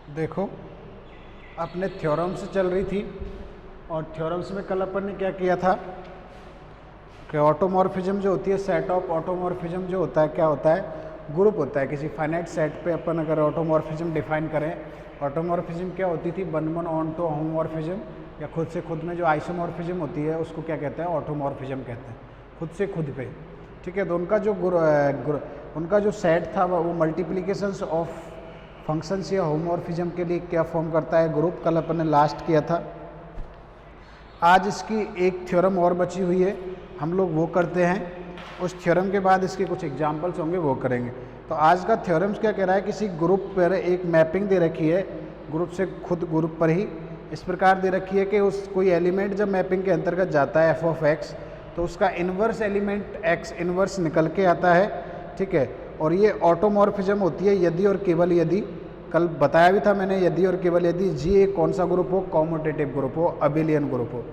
देखो अपने थ्योरम्स चल रही थी और थ्योरम्स में कल अपन ने क्या किया था कि ऑटोमॉर्फिज्म जो होती है, सेट ऑफ ऑटोमॉर्फिज्म जो होता है क्या होता है, ग्रुप होता है। किसी फाइनाइट सेट पे अपन अगर ऑटोमॉर्फिज्म डिफाइन करें, ऑटोमॉर्फिज्म क्या होती थी, वन ऑन्टो होमोमॉर्फिज्म या खुद से खुद में जो आइसोमॉर्फिज्म होती है उसको क्या कहते हैं, ऑटोमॉर्फिज्म कहते हैं, खुद से खुद पे। ठीक है, तो उनका जो सेट था वो मल्टीप्लिकेशंस ऑफ फंक्शंस या होमोमॉर्फिज्म के लिए क्या फॉर्म करता है, ग्रुप। कल अपन ने लास्ट किया था। आज इसकी एक थ्योरम और बची हुई है, हम लोग वो करते हैं। उस थ्योरम के बाद इसके कुछ एग्जांपल्स होंगे, वो करेंगे। तो आज का थ्योरम्स क्या कह रहा है, किसी ग्रुप पर एक मैपिंग दे रखी है, ग्रुप से खुद ग्रुप पर ही इस प्रकार दे रखी है कि उस कोई एलिमेंट जब मैपिंग के अंतर्गत जाता है एफ ऑफ एक्स, तो उसका इन्वर्स एलिमेंट एक्स इन्वर्स निकल के आता है। ठीक है, और ये ऑटोमॉर्फिज्म होती है यदि और केवल यदि, कल बताया भी था मैंने, यदि और केवल यदि जी एक कौन सा ग्रुप हो, कॉम्यूटेटिव ग्रुप हो, अबेलियन ग्रुप हो।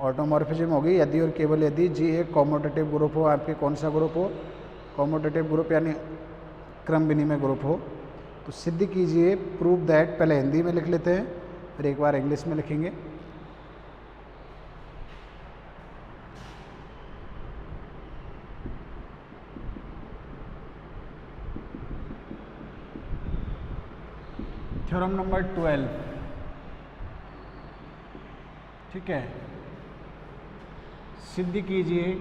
ऑटोमॉर्फिज्म होगी यदि और केवल यदि जी एक कॉम्यूटेटिव ग्रुप हो, आपके कौन सा ग्रुप हो, कॉम्यूटेटिव ग्रुप यानी क्रम विनिमय ग्रुप हो। तो सिद्ध कीजिए, प्रूव दैट, पहले हिंदी में लिख लेते हैं फिर एक बार इंग्लिश में लिखेंगे। Theorem number 12। ठीक है, सिद्ध कीजिए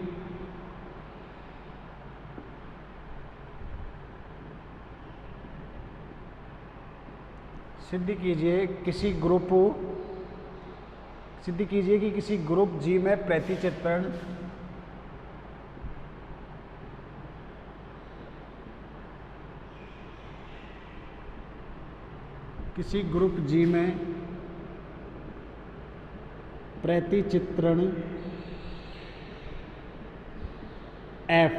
किसी ग्रुप, सिद्ध कीजिए कि किसी ग्रुप जी में प्रतिचित्रण किसी ग्रुप जी में प्रतिचित्रण एफ,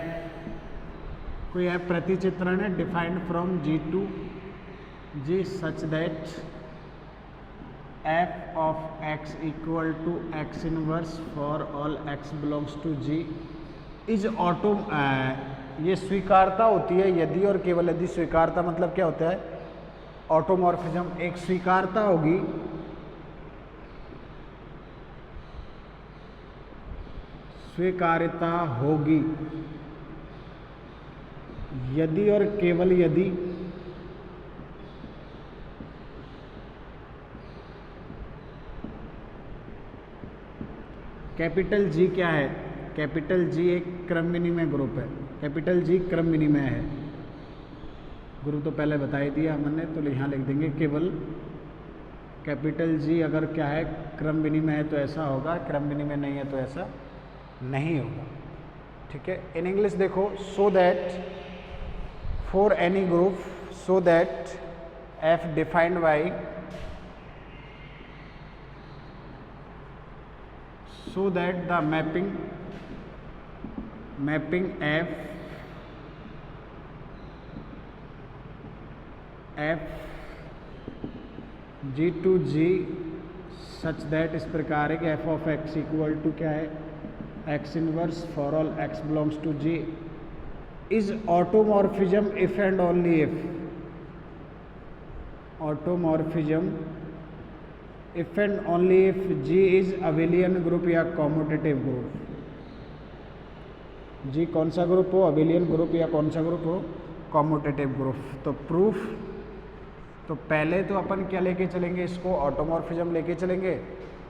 कोई एफ प्रतिचित्रण है defined from G to G such that F of X equal to x inverse for all X belongs to G is auto. ये स्वीकारता होती है यदि और केवल यदि। स्वीकारता मतलब क्या होता है, ऑटोमॉर्फिज्म एक स्वीकारता होगी स्वीकार्यता होगी यदि और केवल यदि कैपिटल जी क्या है, कैपिटल जी एक क्रम विनिमय ग्रुप है। कैपिटल जी क्रम विनिमय है, ग्रुप तो पहले बता ही दिया हमने, तो यहाँ लिख देंगे केवल कैपिटल जी अगर क्या है, क्रम विनिमय है तो ऐसा होगा, क्रम विनिमय नहीं है तो ऐसा नहीं होगा। ठीक है, इन इंग्लिश देखो, so that for any group, so that F defined by, so that the mapping f g to g such that इस प्रकार है कि f of x equal to क्या है, x inverse for all x belongs to g is automorphism if and only if, automorphism if and only if G is abelian group या commutative group. G कौन सा group हो, abelian group या कौन सा group हो, कॉम्यूटेटिव ग्रुप। तो proof, तो पहले तो अपन क्या लेके चलेंगे, इसको ऑटोमॉर्फिज्म लेके चलेंगे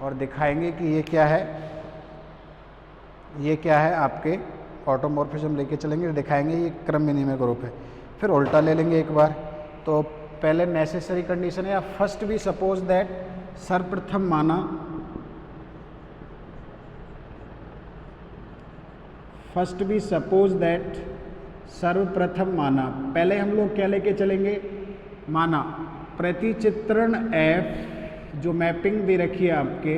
और दिखाएंगे कि ये क्या है, ये क्या है, आपके ऑटोमॉर्फिज्म लेके चलेंगे, दिखाएंगे ये क्रम विनिमय ग्रुप है। फिर उल्टा ले लेंगे एक बार। तो पहले नेसेसरी कंडीशन है, या फर्स्ट भी सपोज दैट, सर्वप्रथम माना, फर्स्ट भी सपोज दैट, सर्वप्रथम माना। पहले हम लोग क्या लेके चलेंगे, माना प्रतिचित्रण एफ, जो मैपिंग दे रखी है आपके,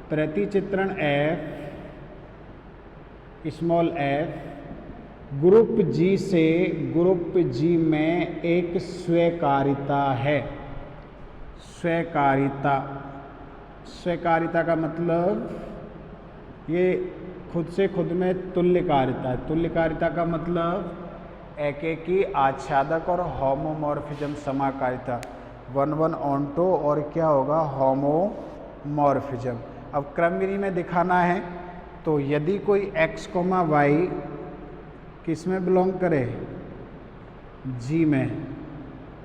प्रतिचित्रण एफ स्मॉल एफ ग्रुप जी से ग्रुप जी में एक स्वीकार्यता है। स्वीकार्यता, स्वीकार्यता का मतलब ये खुद से खुद में तुल्यकार्यता है। तुल्यकार्यता का मतलब एकेकी आच्छादक और होमोमॉर्फिज्म समाकारिता। वन वन ऑन्टो और क्या होगा होमोमॉर्फिज्म। अब क्रमविधि में दिखाना है तो यदि कोई x, y किस में बिलोंग करे, G में,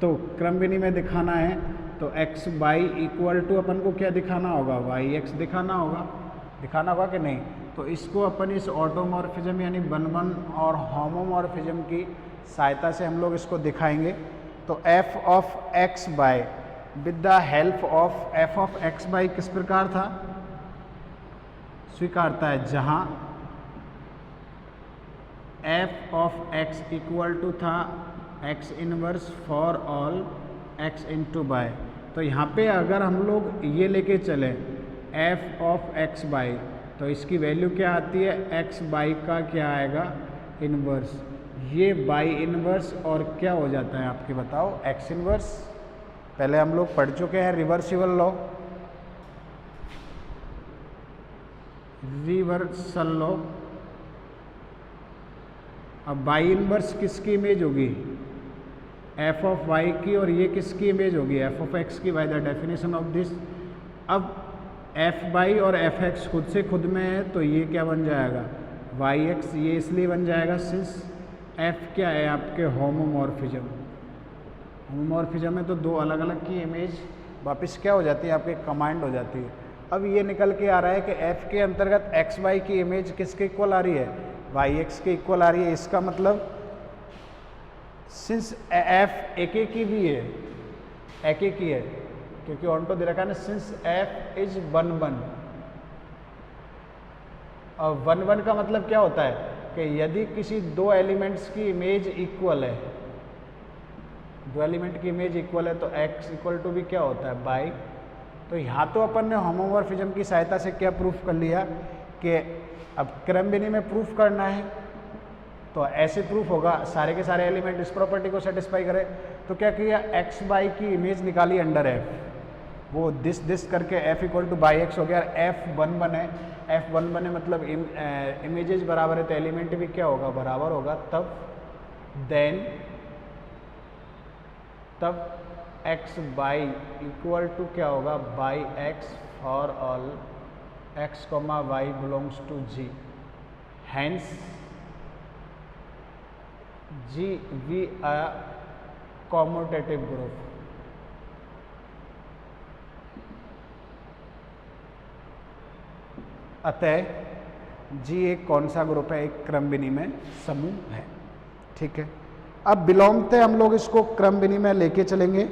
तो क्रमविधि में दिखाना है तो x y इक्वल टू अपन को क्या दिखाना होगा, y x दिखाना होगा कि नहीं। तो इसको अपन इस ऑटोमॉर्फिज्म यानी वन वन और होमोमॉर्फिज्म की सहायता से हम लोग इसको दिखाएंगे। तो f of x by with the help of f of x by किस प्रकार था, स्वीकारता है जहां f of x equal to था x inverse for all x into by. तो यहाँ पे अगर हम लोग ये लेके चले f ऑफ x बाई, तो इसकी वैल्यू क्या आती है, x बाई का क्या आएगा, इनवर्स। ये बाई इनवर्स और क्या हो जाता है आपके बताओ, x इनवर्स। पहले हम लोग पढ़ चुके हैं रिवर्सिबल लॉ, रिवर्सल लॉ। अब बाई इनवर्स किसकी इमेज होगी, f ऑफ y की, और ये किसकी इमेज होगी, f ऑफ x की, bye the definition of this. अब f बाई और f x खुद से खुद में है तो ये क्या बन जाएगा, y x। ये इसलिए बन जाएगा सिंस f क्या है आपके होमोमॉर्फिज्म, होमोमॉर्फिज्म में तो दो अलग अलग की इमेज वापस क्या हो जाती है, आपके कमांड हो जाती है। अब ये निकल के आ रहा है कि f के अंतर्गत x y की इमेज किसके इक्वल आ रही है, y x के इक्वल आ रही है। इसका मतलब सिंस f एक की भी है, एक की है, क्योंकि ऑन्टो दे रखा है ना, since f is one one. और वन वन का मतलब क्या होता है कि यदि किसी दो एलिमेंट्स की इमेज इक्वल है, दो एलिमेंट की इमेज इक्वल है, तो x इक्वल टू भी क्या होता है, बाई। तो यहाँ तो अपन ने होमोमॉर्फिज्म की सहायता से क्या प्रूफ कर लिया कि अब क्रमविधि में प्रूफ करना है तो ऐसे प्रूफ होगा सारे के सारे एलिमेंट इस प्रॉपर्टी को सेटिस्फाई करें। तो क्या किया, x बाई की इमेज निकाली अंडर f, वो दिस करके f equal two by x हो गया। f वन वन है, f वन वन है मतलब इमेजेस बराबर है तो एलिमेंट भी क्या होगा, बराबर होगा। तब x बाई इक्वल टू क्या होगा, by x for all x, y belongs to G, hence G be a commutative group। अतः G एक कौन सा ग्रुप है, एक क्रमविधि में समूह है। ठीक है, अब बिलोंगते हम लोग इसको क्रमविधि में लेके चलेंगे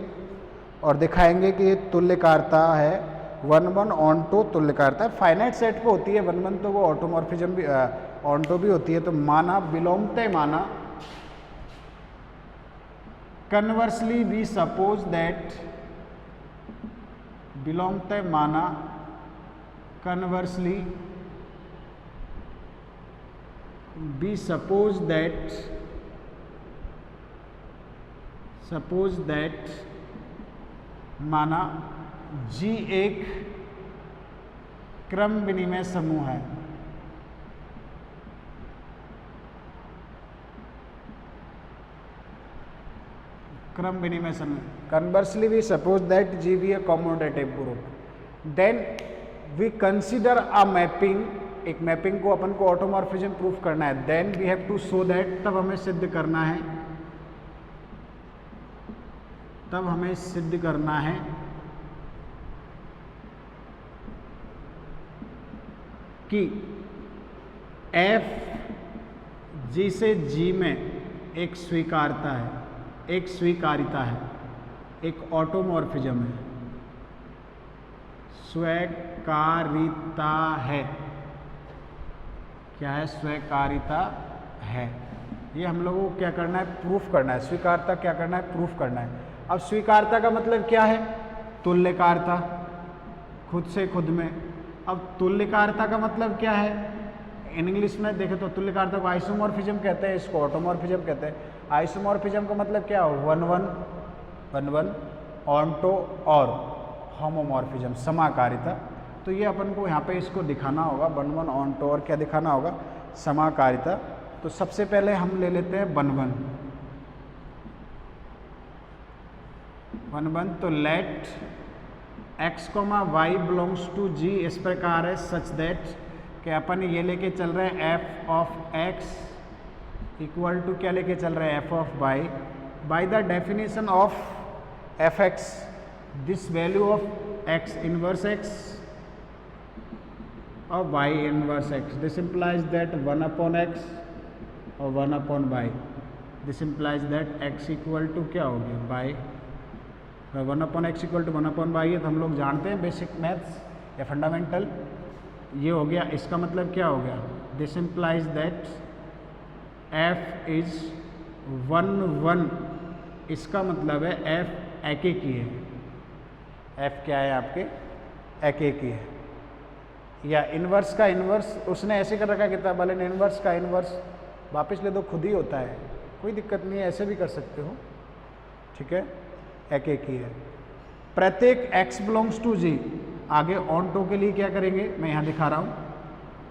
और दिखाएंगे कि ये तुल्यकारता है, वन वन ऑन्टो तुल्यकारता है। फाइनाइट सेट पे होती है वन वन, तो वो ऑटोमॉर्फिज्म भी ऑन्टो भी होती है। तो माना बिलोंगते, माना conversely we suppose that, बिलोंगते माना conversely we suppose that माना G एक क्रम विनिमय समूह है। क्रम विनिमय समूह, conversely we suppose that G be a commutative group, then we consider a mapping, एक मैपिंग को अपन को ऑटोमॉर्फिज्म प्रूफ करना है। Then we have to show that, तब हमें सिद्ध करना है, तब हमें सिद्ध करना है कि F G से G में एक स्वीकारता है, एक स्वीकारिता है, एक ऑटोमॉर्फिज्म है, स्वीकारिता है। क्या है, स्वीकारिता है। ये हम लोगों को क्या करना है, प्रूफ करना है। स्वीकारता क्या करना है, प्रूफ करना है। अब स्वीकारता का मतलब क्या है, तुल्यकारता, खुद से खुद में। अब तुल्यकारता का मतलब क्या है, इन इंग्लिश में देखें तो तुल्यकारता को आइसोमॉर्फिज्म कहते हैं, इसको ऑटोमॉर्फिज्म कहते हैं। आइसोमॉर्फिज्म का मतलब क्या हो, वन वन ऑन्टो और होमोमॉर्फिज्म, समाकारिता। तो ये अपन को यहाँ पे इसको दिखाना होगा, वन वन ऑन्टो और क्या दिखाना होगा, समाकारिता। तो सबसे पहले हम ले लेते हैं वन वन। 1 तो let x, y belongs to g इस प्रकार है सच दैट कि अपन ये लेके चल रहे हैं f of x equal to क्या लेके चल रहे हैं f of y by the definition of F X this value of x inverse x और y inverse x this implies that 1 upon x और 1 upon y this implies that x equal to क्या हो गया by 1 upon x equal to 1 upon y है तो हम लोग जानते हैं बेसिक मैथ्स या फंडामेंटल। ये हो गया, इसका मतलब क्या हो गया, this implies that f is 1 1, इसका मतलब है f एक की है, f क्या है आपके एक की है। या इन्वर्स का इन्वर्स उसने ऐसे कर रखा है किताब वाले ने, इन्वर्स का इन्वर्स वापस ले दो खुद ही होता है, कोई दिक्कत नहीं है, ऐसे भी कर सकते हो, ठीक है, एक ही है। प्रत्येक x बिलोंग्स टू g, आगे ऑन टो के लिए क्या करेंगे मैं यहाँ दिखा रहा हूँ,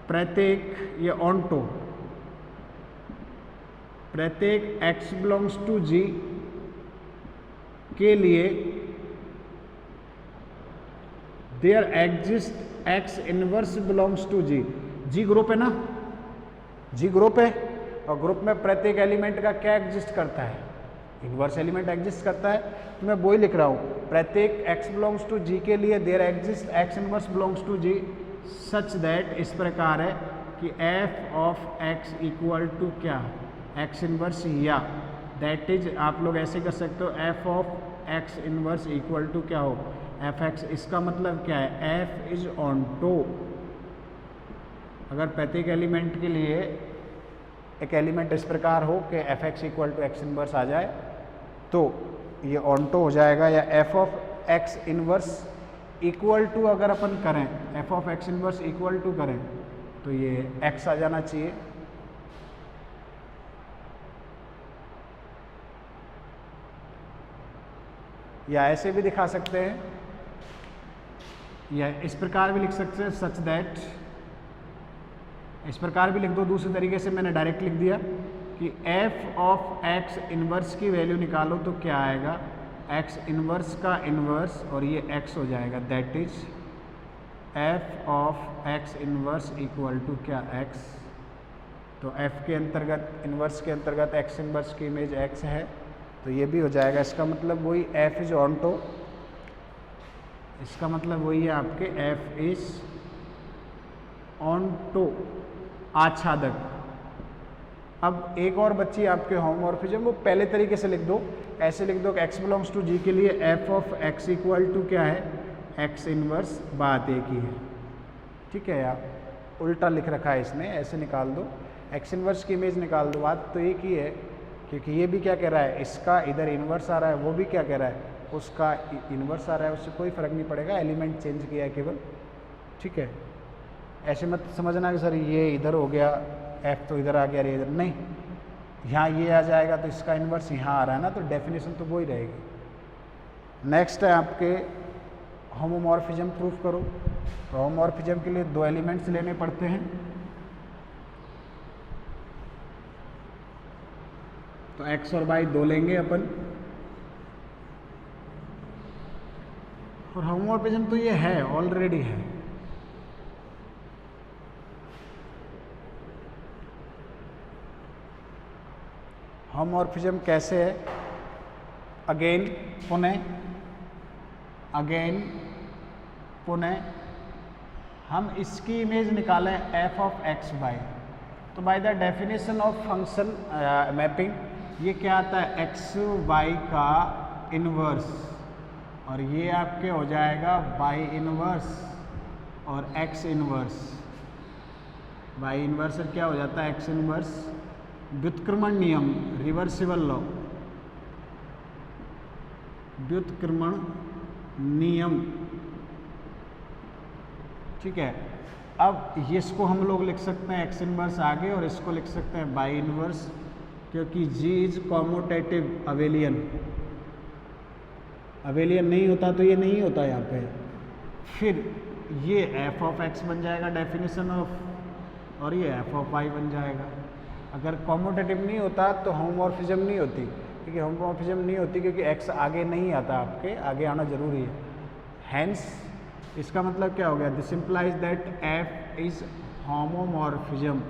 प्रत्येक ये ऑन टो, प्रत्येक x बिलोंग्स टू g के लिए there exist x inverse belongs to g, g group है ना, g ग्रुप है और ग्रुप में प्रत्येक एलिमेंट का क्या एग्जिस्ट करता है, इनवर्स एलिमेंट एग्जिस्ट करता है, तो मैं वो ही लिख रहा हूँ, प्रत्येक x बिलोंग्स टू g के लिए there exist x inverse belongs to g such that इस प्रकार है कि f of x equal to क्या x इनवर्स, या दैट इज आप लोग ऐसे कर सकते हो f of x inverse equal to क्या हो एफ एक्स। इसका मतलब क्या है, f इज ऑन टो, अगर प्रत्येक एलिमेंट के लिए एक एलिमेंट इस प्रकार हो कि f x equal to x inverse आ जाए तो ये ऑन टो हो जाएगा, या f of x inverse equal to अगर अपन करें, f of x inverse equal to करें तो ये एक्स आ जाना चाहिए। या ऐसे भी दिखा सकते हैं, या इस प्रकार भी लिख सकते हैं सच दैट, इस प्रकार भी लिख दो, दूसरे तरीके से मैंने डायरेक्ट लिख दिया कि f ऑफ x इनवर्स की वैल्यू निकालो तो क्या आएगा, x इनवर्स का इनवर्स और ये x हो जाएगा, that is f of x inverse equal to क्या x, तो f के अंतर्गत इनवर्स के अंतर्गत x इनवर्स की इमेज x है तो ये भी हो जाएगा। इसका मतलब वही f इज ऑन टो, इसका मतलब वही है आपके f इज ऑन टो, आच्छादक। अब एक और बच्ची आपके होमोमॉर्फिज्म, वो पहले तरीके से लिख दो, ऐसे लिख दो कि x बिलोंग्स टू g के लिए f of x equal to क्या है x इनवर्स, बात एक ही है, ठीक है, या उल्टा लिख रखा है इसने, ऐसे निकाल दो, x इनवर्स की इमेज निकाल दो, बात तो एक ही है, क्योंकि ये भी क्या कह रहा है, इसका इधर इन्वर्स आ रहा है, वो भी क्या कह रहा है उसका इन्वर्स आ रहा है, उससे कोई फ़र्क नहीं पड़ेगा, एलिमेंट चेंज किया है केवल, ठीक है। ऐसे मत समझना कि सर ये इधर हो गया, f तो इधर आ गया, इधर नहीं, यहाँ ये आ जाएगा तो इसका इन्वर्स यहाँ आ रहा है ना, तो डेफिनेशन तो वो ही रहेगी। नेक्स्ट है आपके होमोमॉर्फिज्म प्रूफ करो, तो होमोमॉर्फिज्म के लिए दो एलिमेंट्स लेने पड़ते हैं, तो x और y दो लेंगे अपन, और होमोमॉर्फिज्म तो ये है, ऑलरेडी है, होमोमॉर्फिज्म कैसे है, अगेन पुनः हम इसकी इमेज निकालें f ऑफ x y, तो by the definition of function mapping ये क्या आता है, x y का इन्वर्स, और ये आपके हो जाएगा y इन्वर्स और x इन्वर्स, y इन्वर्स क्या हो जाता है x इन्वर्स, व्युत्क्रमण नियम, रिवर्सिबल लॉ, व्युत्क्रमण नियम, ठीक है। अब इसको हम लोग लिख सकते हैं x इन्वर्स आगे, और इसको लिख सकते हैं y इन्वर्स, क्योंकि g is commutative abelian, abelian नहीं होता तो ये नहीं होता यहाँ पे, फिर ये f ऑफ x बन जाएगा डेफिनेशन ऑफ, और ये f ऑफ y बन जाएगा। अगर कॉम्यूटेटिव नहीं होता तो होमोमॉर्फिज्म नहीं होती, क्योंकि होमोमॉर्फिज्म नहीं होती क्योंकि x आगे नहीं आता, आपके आगे आना जरूरी है। हैंस इसका मतलब क्या हो गया, this implies that f is homomorphism,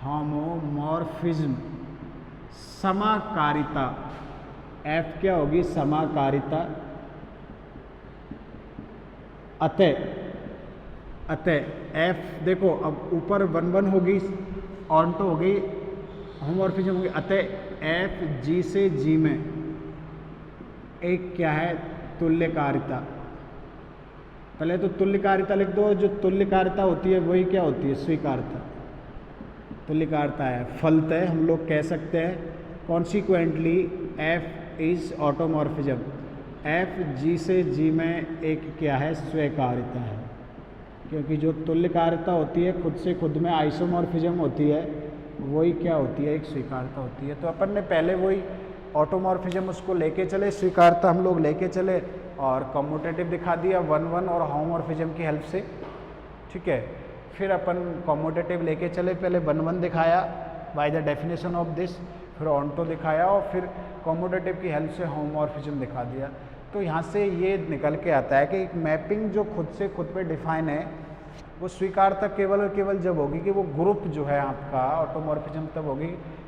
homomorphism समाकारिता, f क्या होगी, समाकारिता। अतः f देखो अब ऊपर 1 1 होगी, ऑन्टो हो गई, होमोमॉर्फिज्म होगी। अतः f g से g में एक क्या है, तुल्यकारिता। पहले तो तुल्यकारिता लिख दो, जो तुल्यकारिता होती है वही क्या होती है, स्वीकार्यता। तुल्यकारिता है, फलतः हम लोग कह सकते हैं consequently f is automorphism, f g से g में एक क्या है, स्वीकार्यता है। क्योंकि जो तुल्यकारिता होती है खुद से खुद में आइसोमॉर्फिज्म होती है, वही क्या होती है, एक स्वीकार्यता होती है। तो अपन ने पहले वही ऑटोमॉर्फिज्म उसको लेके चले, स्वीकार्यता हम लोग लेके चले और कम्यूटेटिव दिखा दिया 1 1 और होमोमॉर्फिज्म की हेल्प से, ठीक है। फिर अपन कम्यूटेटिव लेके चले, पहले 1 1 दिखाया bye the definition of this, फिर ऑन्टो दिखाया और फिर कम्यूटेटिव की हेल्प से होमोमॉर्फिज्म दिखा दिया। तो यहाँ से ये निकल के आता है कि एक मैपिंग जो खुद से खुद पे डिफाइन है वो स्वीकार्यता केवल और केवल जब होगी कि वो ग्रुप जो है आपका, ऑटोमॉर्फिज्म तब होगी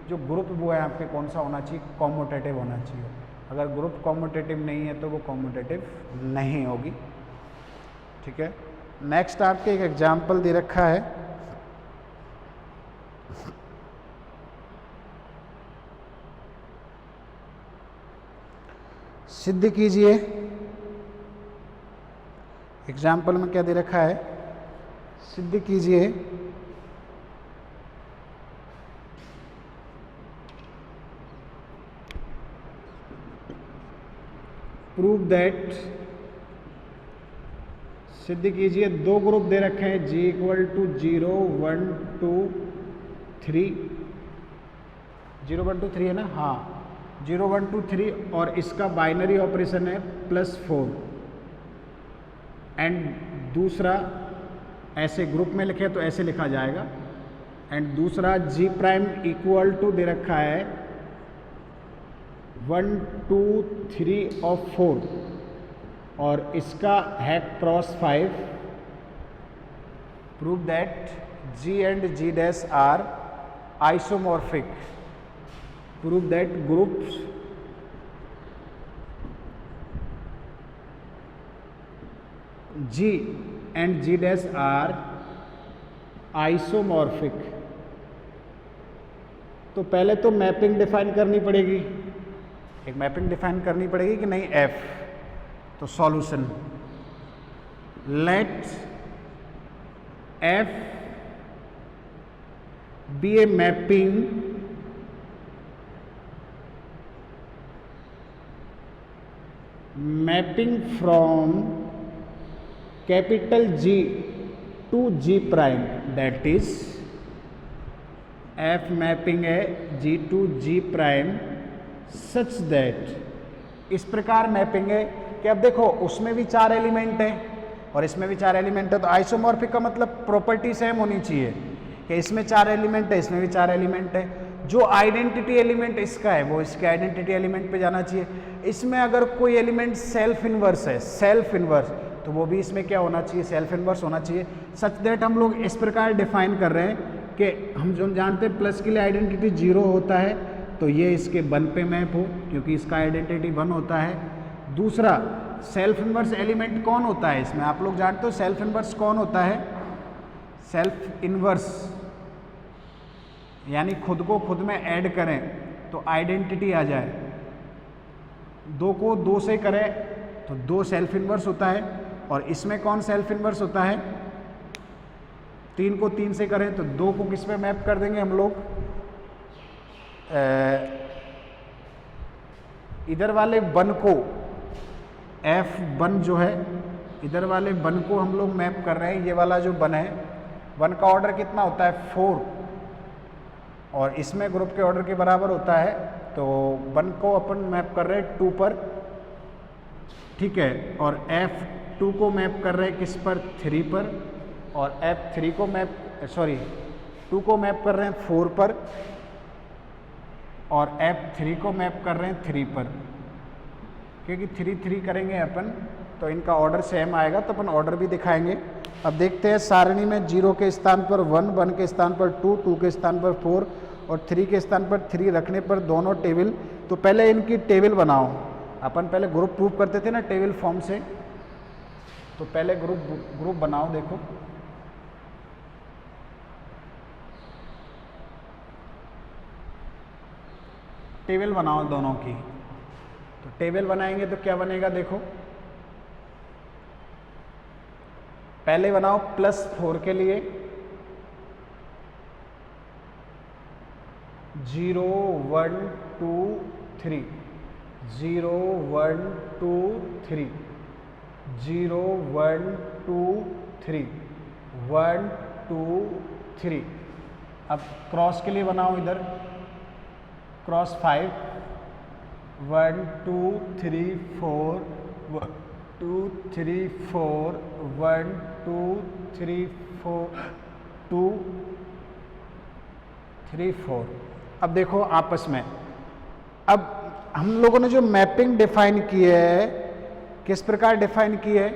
जो ग्रुप वो है आपके कौन सा होना चाहिए, कम्यूटेटिव होना चाहिए। अगर ग्रुप कम्यूटेटिव नहीं है तो वो कम्यूटेटिव नहीं होगी, ठीक है। नेक्स्ट आपके एक एग्जाम्पल दे रखा है, सिद्ध कीजिए। एग्जाम्पल में क्या दे रखा है, सिद्ध कीजिए प्रूव दैट, सिद्ध कीजिए, दो ग्रुप दे रखे हैं g = 0 1 2 3, 0 1 2 3 है ना, हाँ 0 1 2 3, और इसका बाइनरी ऑपरेशन है +4। एंड दूसरा ऐसे ग्रुप में लिखे तो ऐसे लिखा जाएगा, एंड दूसरा g' = दे रखा है 1 2 3 और 4, और इसका है ×5। Prove that g and g' are isomorphic, prove that groups g and g' are isomorphic. तो पहले तो मैपिंग डिफाइन करनी पड़ेगी, एक मैपिंग डिफाइन करनी पड़ेगी कि नहीं f। तो solution, let f be a mapping from capital G to G', that is f mapping है G to G', such that, इस प्रकार मैपिंग है कि अब देखो उसमें भी 4 एलिमेंट है और इसमें भी 4 एलिमेंट है, तो आइसोमॉर्फिक का मतलब प्रॉपर्टी सेम होनी चाहिए कि इसमें 4 एलिमेंट है, इसमें भी 4 एलिमेंट है। जो आइडेंटिटी एलिमेंट इसका है वो इसके आइडेंटिटी एलिमेंट पे जाना चाहिए। इसमें अगर कोई एलिमेंट सेल्फ इनवर्स है, सेल्फ इनवर्स, तो वो भी इसमें क्या होना चाहिए, सेल्फ इनवर्स होना चाहिए। सच दैट हम लोग इस प्रकार डिफाइन कर रहे हैं कि हम जो जानते हैं प्लस के लिए आइडेंटिटी 0 होता है, तो ये इसके 1 पे मैप हो क्योंकि इसका आइडेंटिटी 1 होता है। दूसरा सेल्फ इनवर्स एलिमेंट कौन होता है इसमें, आप लोग जानते हो सेल्फ इनवर्स कौन होता है, सेल्फ इनवर्स यानी खुद को खुद में ऐड करें तो आइडेंटिटी आ जाए, 2 को 2 से करें तो 2 सेल्फ इनवर्स होता है, और इसमें कौन सेल्फ इनवर्स होता है, 3 को 3 से करें तो 2 को किस पे मैप कर देंगे हम लोग, इधर वाले 1 को F1 जो है, इधर वाले 1 को हम लोग मैप कर रहे हैं, ये वाला जो 1 है, 1 का ऑर्डर कितना होता है 4, और इसमें ग्रुप के ऑर्डर के बराबर होता है, तो 1 को अपन मैप कर रहे हैं 2 पर, ठीक है, और F2 को मैप कर रहे हैं किस पर, 3 पर, और F3 को मैप 2 को मैप कर रहे हैं 4 पर, और F3 को मैप कर रहे हैं 3 पर, क्योंकि 3 3 करेंगे अपन तो इनका ऑर्डर सेम आएगा, तो अपन ऑर्डर भी दिखाएंगे। अब देखते हैं सारणी में 0 के स्थान पर 1, 1 के स्थान पर 2, 2 के स्थान पर 4 और 3 के स्थान पर 3 रखने पर दोनों टेबल। तो पहले इनकी टेबल बनाओ। अपन पहले ग्रुप प्रूव करते थे ना टेबल फॉर्म से, तो पहले ग्रुप बनाओ। देखो टेबल बनाओ दोनों की। तो टेबल बनाएंगे तो क्या बनेगा, देखो पहले बनाओ +4 के लिए 0 1 2 3, 0 1 2 3, 0 1 2 3, 1 2 3। अब क्रॉस के लिए बनाओ इधर क्रॉस 5, 1 2 3 4, 1 2 3 4, 1 2 3 4, 2 3 4। अब देखो आपस में, अब हम लोगों ने जो मैपिंग डिफाइन की है किस प्रकार डिफाइन की है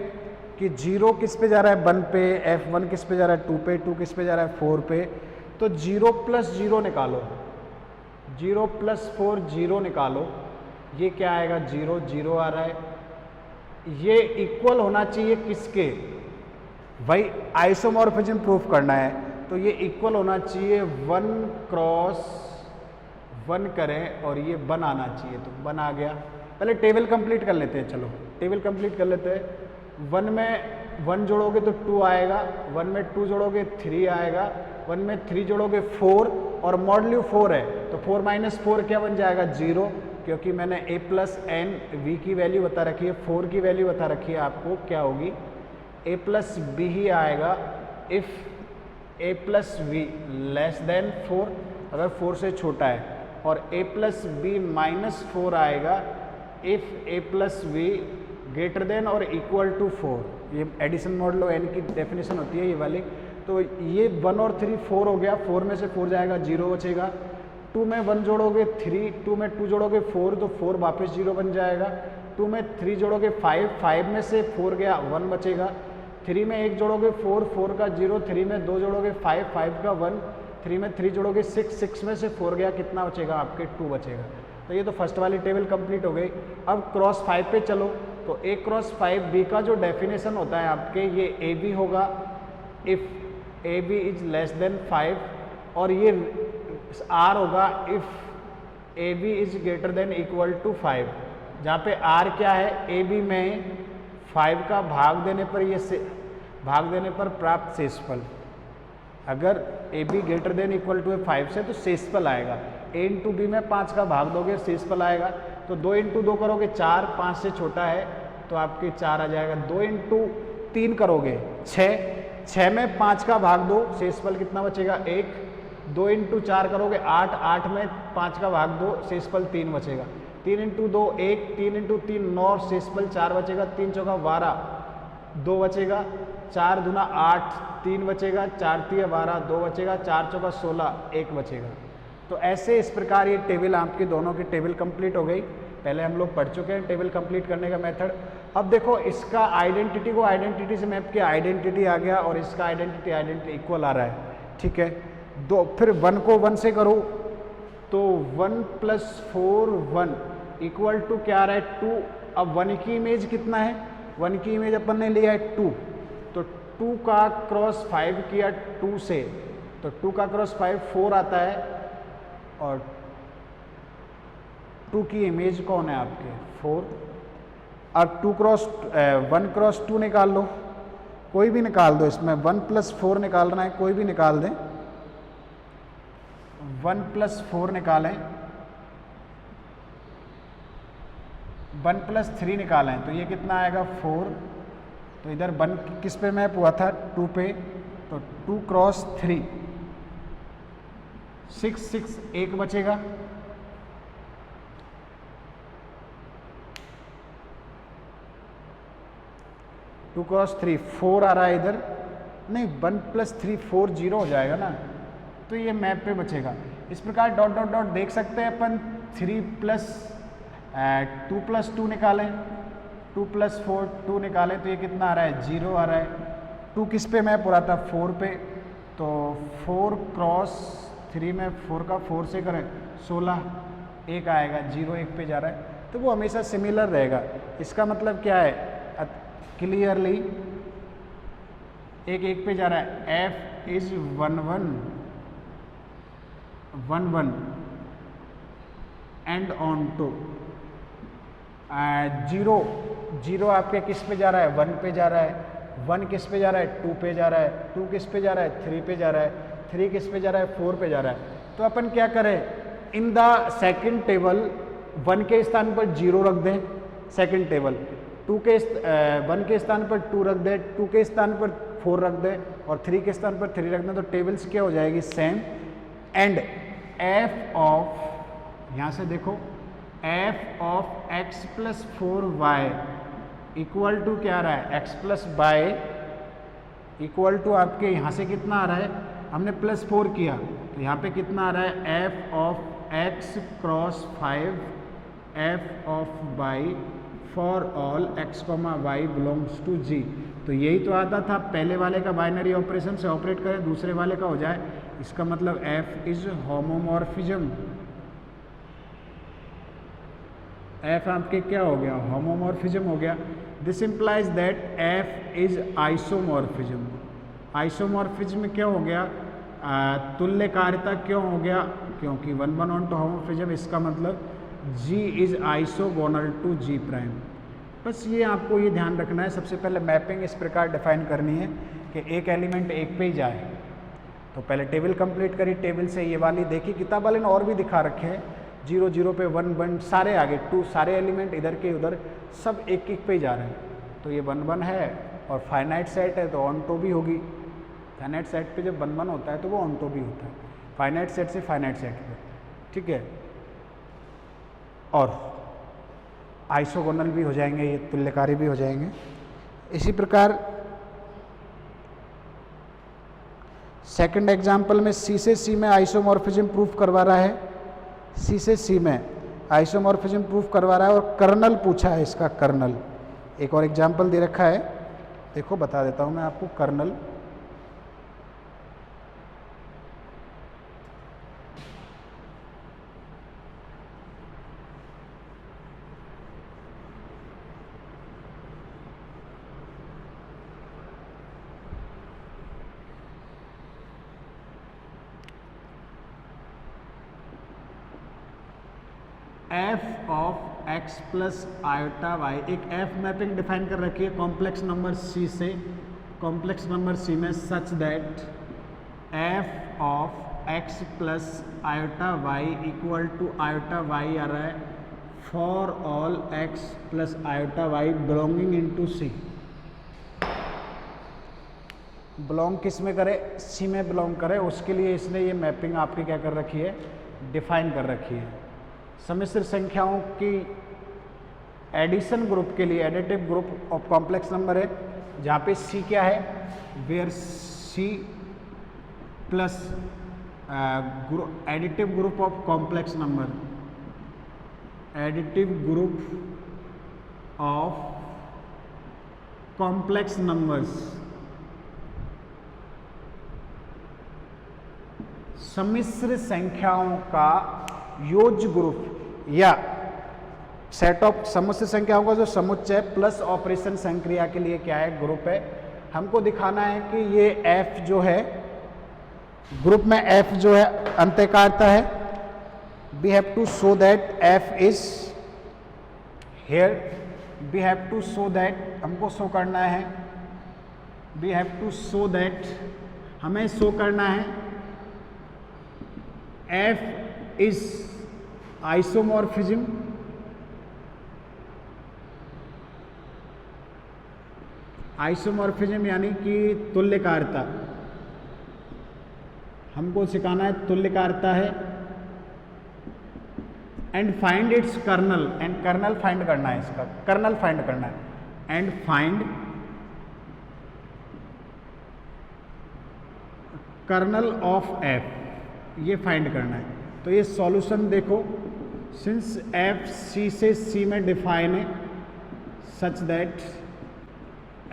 कि 0 किस पे जा रहा है 1 पे, F1 किस पे जा रहा है 2 पे, 2 किस पे जा रहा है 4 पे। तो 0 + 0 निकालो, 0 + 4 0 निकालो, ये क्या आएगा 0 0 आ रहा है। ये इक्वल होना चाहिए किसके, भाई आइसोमॉर्फिज्म प्रूफ करना है तो ये इक्वल होना चाहिए 1 क्रॉस 1 करें और ये 1 आना चाहिए, तो 1 आ गया। पहले टेबल कंप्लीट कर लेते हैं, चलो टेबल कंप्लीट कर लेते हैं। 1 में 1 जोड़ोगे तो 2 आएगा, 1 में 2 जोड़ोगे 3 आएगा, 1 में 3 जोड़ोगे 4 और मॉडल्यू 4 है तो 4 - 4 क्या बन जाएगा 0, क्योंकि मैंने a + n v की वैल्यू बता रखी है, 4 की वैल्यू बता रखी है आपको क्या होगी a + b ही आएगा इफ़ a + v < 4, अगर 4 से छोटा है, और a + b - 4 आएगा इफ़ a + v > और = 4। ये एडिशन मॉडल n की डेफिनेशन होती है ये वाली। तो ये 1 और 3 4 हो गया, 4 में से 4 जाएगा 0 बचेगा। 2 में 1 जोड़ोगे 3, 2 में 2 जोड़ोगे 4 तो 4 वापस 0 बन जाएगा। 2 में 3 जोड़ोगे 5, 5 में से 4 गया 1 बचेगा। 3 में 1 जोड़ोगे 4, 4 का 0, 3 में 2 जोड़ोगे 5, 5 का 1, 3 में 3 जोड़ोगे 6, 6 में से 4 गया, कितना बचेगा आपके 2 बचेगा। तो ये तो फर्स्ट वाली टेबल कंप्लीट हो गई। अब क्रॉस 5 पे चलो, तो a क्रॉस 5b का जो डेफिनेशन होता है आपके, ये ab होगा इफ़ ab < 5, और ये r होगा इफ़ ab > 5, जहाँ पे r क्या है ab में 5 का भाग देने पर ये से भाग देने पर प्राप्त शेषफल। अगर ab > 5 से तो शेषफल आएगा, a × b में 5 का भाग दोगे शेषफल आएगा। तो 2 × 2 करोगे 4, 5 से छोटा है तो आपके 4 आ जाएगा। 2 × 3 करोगे 6, 6 में 5 का भाग दो, शेषफल कितना बचेगा 1। 2 × 4 करोगे 8, 8 में 5 का भाग दो, शेषफल 3 बचेगा। 3 × 2 1, 3 × 3 9, शेषफल 4 बचेगा। 3 चौका 12, 2 बचेगा। 4 दूना 8, 3 बचेगा। 4 तिया 12, 2 बचेगा। 4 चौका 16, 1 बचेगा। तो ऐसे इस प्रकार ये टेबल आपकी दोनों की टेबल कंप्लीट हो गई। पहले हम लोग पढ़ चुके हैं टेबल कंप्लीट करने का मेथड। अब देखो इसका आइडेंटिटी को आइडेंटिटी से मैप किया, आइडेंटिटी आ गया, और इसका आइडेंटिटी इक्वल आ रहा है, ठीक है। दो फिर 1 को 1 से करो तो 1 + 4 1 = क्या आ रहा है 2। अब 1 की इमेज कितना है, 1 की इमेज अपन ने लिया है 2, तो 2 का क्रॉस 5 किया 2 से, तो 2 का क्रॉस 5 4 आता है, और 2 की इमेज कौन है आपके 4। अब 1 क्रॉस 2 निकाल लो, कोई भी निकाल दो, इसमें 1 + 4 निकालना है, कोई भी निकाल दें। 1 + 4 निकालें, 1 + 3 निकालें, तो ये कितना आएगा 4। तो इधर 1 किस पे मैप हुआ था 2 पे, तो 2 क्रॉस 3 6 6 1 बचेगा। 2 क्रॉस 3 4 आ रहा है इधर, नहीं 1 + 3 4 0 हो जाएगा ना, तो ये मैप पे बचेगा। इस प्रकार डॉट डॉट डॉट देख सकते हैं अपन 3 प्लस 2 प्लस 2 निकालें, 2 प्लस 4 2 निकालें तो ये कितना आ रहा है 0 आ रहा है। 2 किस पे मैप हो रहा था 4 पे, तो 4 क्रॉस 3 में 4 का 4 से करें 16, 1 आएगा, 0 1 पे जा रहा है तो वो हमेशा सिमिलर रहेगा। इसका मतलब क्या है, क्लियरली 1 1 पे जा रहा है, f is 1 1 1 1 and onto 0 0 आपके किस पे जा रहा है 1 पे जा रहा है, 1 किस पे जा रहा है 2 पे जा रहा है, 2 किस पे जा रहा है 3 पे जा रहा है, 3 किस पे जा रहा है 4 पे जा रहा है। तो अपन क्या करें, इन द सेकंड टेबल 1 के स्थान पर 0 रख दें, सेकंड टेबल 1 के स्थान पर 2 रख दें, 2 के स्थान पर 4 रख दें और 3 के स्थान पर 3 रख दें, तो टेबल्स क्या हो जाएगी सेम। एंड f ऑफ, यहाँ से देखो f of x plus 4y equal to क्या आ रहा है x plus y equal to आपके यहाँ से कितना आ रहा है, हमने प्लस 4 किया तो यहाँ पे कितना आ रहा है f of x cross 5 f of y for all x, y belongs to g। तो यही तो आता था, पहले वाले का बाइनरी ऑपरेशन से ऑपरेट करें दूसरे वाले का हो जाए, इसका मतलब f इज होमोमॉर्फिज्म। f आपके क्या हो गया होमोमॉर्फिज्म हो गया। This implies that f is isomorphism. Isomorphism क्या हो गया, तुल्यकारिता क्यों हो गया, क्योंकि 1 1 ऑन टू होमोमॉर्फिज्म, इसका मतलब g is isogonal to g prime. बस ये आपको ये ध्यान रखना है। सबसे पहले मैपिंग इस प्रकार डिफाइन करनी है कि एक एलिमेंट एक पे ही जाए, तो पहले टेबल कंप्लीट करी, टेबल से ये वाली देखी, किताब वाले ने और भी दिखा रखे हैं 0 0 पे 1 1 सारे आगे 2, सारे एलिमेंट इधर के उधर सब एक एक पे ही जा रहे हैं, तो ये 1 1 है और फाइनाइट सेट है तो ऑन टू भी होगी। फाइनाइट सेट पे जब 1 1 होता है तो वो ऑन टू भी होता है, फाइनाइट सेट से फाइनाइट सेट पे, ठीक है। और आइसोगोनल भी हो जाएंगे, ये तुल्यकारी भी हो जाएंगे। इसी प्रकार सेकंड एग्जाम्पल में C से C में आइसोमॉर्फिज्म प्रूफ करवा रहा है, C से C में आइसोमॉर्फिज्म प्रूफ करवा रहा है और कर्नल पूछा है, इसका कर्नल। एक और एग्जाम्पल दे रखा है, देखो बता देता हूँ मैं आपको kernel. f of x plus iota y, एक f मैपिंग डिफाइन कर रखी है कॉम्प्लेक्स नंबर C से, कॉम्प्लेक्स नंबर C में such that f of x plus iota y equal to iota y आ रहा है for all x plus iota y belonging into C। Belong किस में करे, C में बिलोंग करे, उसके लिए इसने ये मैपिंग आपकी क्या कर रखी है, डिफाइन कर रखी है। सम्मिश्र संख्याओं की एडिशन ग्रुप के लिए additive group of complex number है, जहाँ पे C क्या है, where C plus additive group of complex number, additive group of complex numbers, सम्मिश्र संख्याओं का योज्य ग्रुप या सेट ऑफ सम्मिश्र संख्याओं का जो समुच्चय प्लस ऑपरेशन संक्रिया के लिए क्या है, ग्रुप है। हमको दिखाना है कि ये f जो है ग्रुप में f जो है अंतःकारता है। We have to show that f is here, we have to show that, हमको शो करना है, we have to show that, हमें शो करना है f इज आइसोमॉर्फिज्म, आइसोमॉर्फिज्म यानी कि तुल्यकारिता, हमको सिखाना है तुल्यकारिता है। And find its kernel, and kernel find करना है, इसका कर्नल फाइंड करना है। And find kernel of f, ये फाइंड करना है। तो ये सॉल्यूशन देखो, सिंस एफ सी से सी में डिफाइन है such that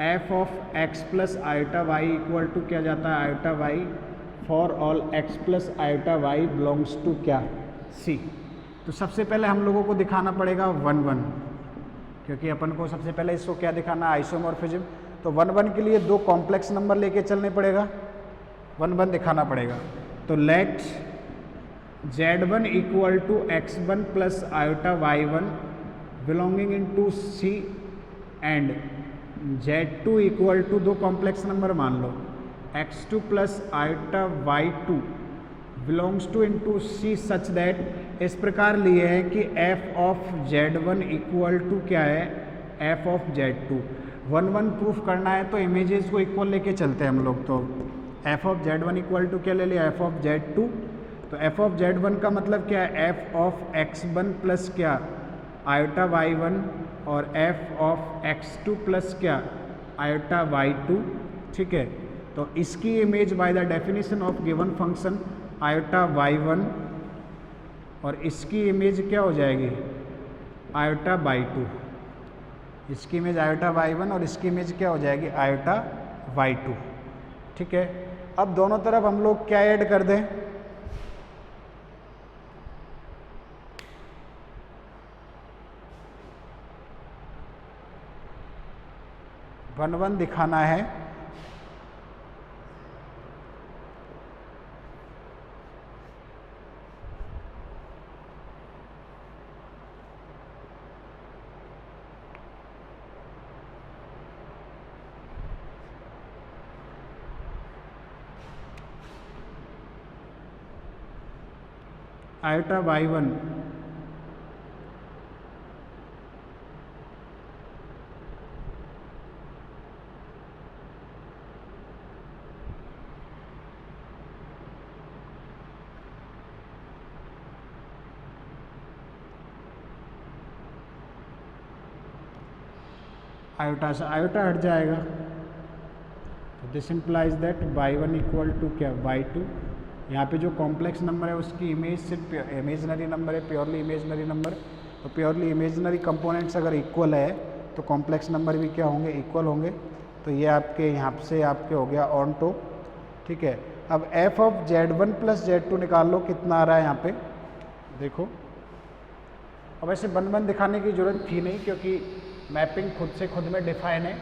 F of x plus iota y equal to क्या जाता है iota y for all x plus iota y belongs to क्या सी। तो सबसे पहले हम लोगों को दिखाना पड़ेगा 1 1, क्योंकि अपन को सबसे पहले इसको क्या दिखाना आइसोमॉर्फिज्म। तो 1 1 के लिए 2 कॉम्प्लेक्स नंबर लेके चलने पड़ेगा, 1 1 दिखाना पड़ेगा। तो let z1 equal to x1 plus iota y1 belonging into C and z2 equal to 2 complex number मान लो x2 plus iota y2 belongs to into C such that इस प्रकार लिए है कि f of z1 equal to क्या है f of z2। 1 1 proof करना है तो इमेजेस को इक्वल लेके चलते हैं हम लोग। तो f of z1 equal to क्या ले लिया f ऑफ z2। तो f ऑफ z1 का मतलब क्या है f ऑफ x1 प्लस क्या आयोटा y1 और f ऑफ x2 प्लस क्या आयोटा y2, ठीक है। तो इसकी image by the definition of given function iota y1 और इसकी इमेज क्या हो जाएगी आयोटा y2। इसकी इमेज आयोटा y1 और इसकी इमेज क्या हो जाएगी आयोटा y2, ठीक है। अब दोनों तरफ हम लोग क्या ऐड कर दें, वन वन दिखाना है आयोटा y1 आयोटा से आयोटा हट जाएगा। तो this implies that y1 equal to क्या y2। यहाँ पे जो कॉम्प्लेक्स नंबर है उसकी इमेज सिर्फ इमेजनरी नंबर है, प्योरली इमेजनरी नंबर। तो प्योरली इमेजनरी कंपोनेंट्स अगर इक्वल है तो कॉम्प्लेक्स नंबर भी क्या होंगे इक्वल होंगे। तो ये आपके यहाँ से आपके हो गया ऑन टो, ठीक है। अब f of z1 plus z2 निकाल लो, कितना आ रहा है यहाँ पे देखो। अब ऐसे बन बन दिखाने की जरूरत थी नहीं क्योंकि मैपिंग खुद से खुद में डिफाइन है।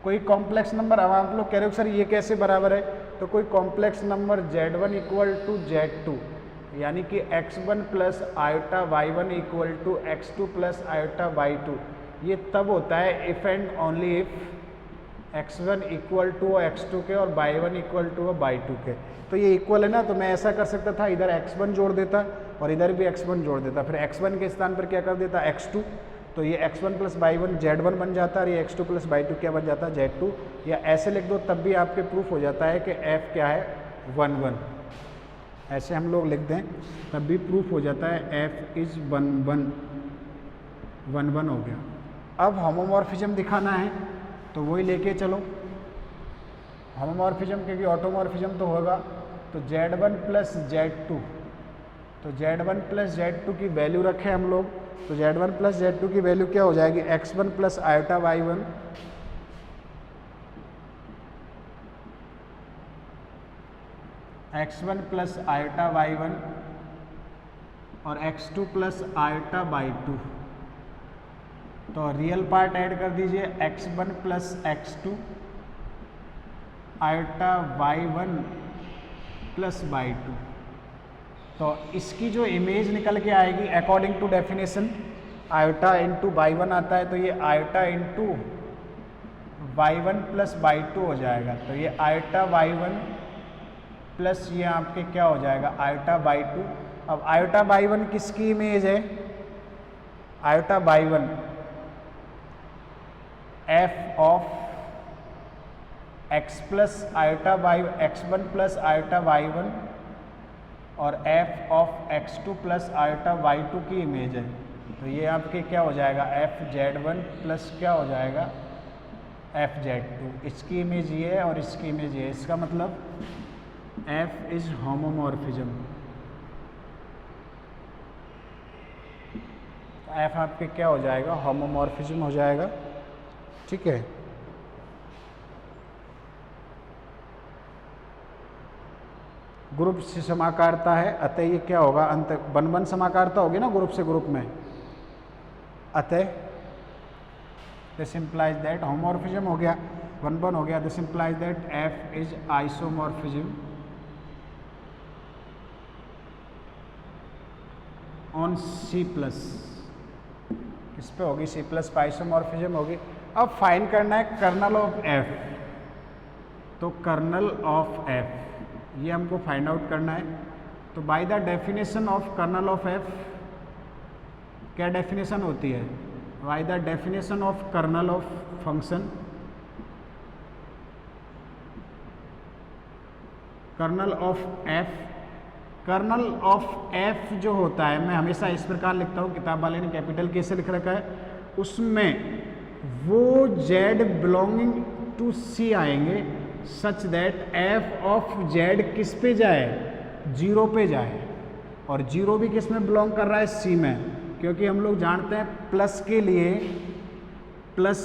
कोई कॉम्प्लेक्स नंबर, अब आप लोग कह रहे हो सर ये कैसे बराबर है, तो कोई complex number z1 equal to z2 यानी कि x1 plus iota y1 equal to x2 plus iota y2, ये तब होता है if and only if x1 equal to x2 के और y1 इक्वल टू y2 के। तो ये इक्वल है ना, तो मैं ऐसा कर सकता था इधर x1 जोड़ देता और इधर भी x1 जोड़ देता, फिर x1 के स्थान पर क्या कर देता x2। तो ये x1 प्लस y1 z1 बन जाता है और ये x2 प्लस y2 क्या बन जाता है z2। या ऐसे लिख दो तब भी आपके प्रूफ हो जाता है कि f क्या है 1 1। ऐसे हम लोग लिख दें तब भी प्रूफ हो जाता है f इज़ 1 1 हो गया। अब होमोमॉर्फिज्म दिखाना है तो वही लेके चलो होमोमॉर्फिज्म, क्योंकि ऑटोमॉर्फिज्म तो होगा। तो z1 प्लस z2, तो z1 प्लस z2 की वैल्यू रखें हम लोग। तो z1 प्लस z2 की वैल्यू क्या हो जाएगी x1 plus iota y1 x1 plus iota y1 और x2 प्लस आयोटा y2। तो रियल पार्ट ऐड कर दीजिए x1 plus x2 iota y1 plus y2। तो इसकी जो इमेज निकल के आएगी according to definition iota into y1 आता है, तो ये iota into y1 plus y2 हो जाएगा। तो ये आयोटा y1 प्लस ये आपके क्या हो जाएगा आयोटा y2। अब आयोटा y1 किसकी इमेज है, iota y1 f of x plus iota y x1 plus iota y1 और f of x2 plus iota y2 की इमेज है। तो ये आपके क्या हो जाएगा f z1 प्लस क्या हो जाएगा FZ2, इसकी इमेज ये है और इसकी इमेज ये है, इसका मतलब F इज होमोमॉर्फिज्म। F आपके क्या हो जाएगा, होमोमॉर्फिज्म हो जाएगा, ठीक है। ग्रुप से समाकारता है, अतः ये क्या होगा, अंत बन समाकारता होगी ना ग्रुप से ग्रुप में, अतः दिस इंप्लाइज दैट होमोमॉर्फिज्म हो गया, 1 हो गया, this implies that F is isomorphism on C plus, किस पे होगी, C प्लस पे आइसोमॉर्फिज्म होगी। अब फाइंड करना है कर्नल ऑफ F, तो कर्नल ऑफ F ये हमको फाइंड आउट करना है। तो by the definition of kernel of F, क्या डेफिनेशन होती है, by the definition of kernel of function, kernel of F, kernel of F जो होता है, मैं हमेशा इस प्रकार लिखता हूँ, किताब वाले ने कैपिटल के से लिख रखा है, उसमें वो Z बिलोंगिंग टू C आएंगे such that F of Z किस पे जाए, 0 पे जाए, और 0 भी किस में बिलोंग कर रहा है, C में, क्योंकि हम लोग जानते हैं प्लस के लिए, प्लस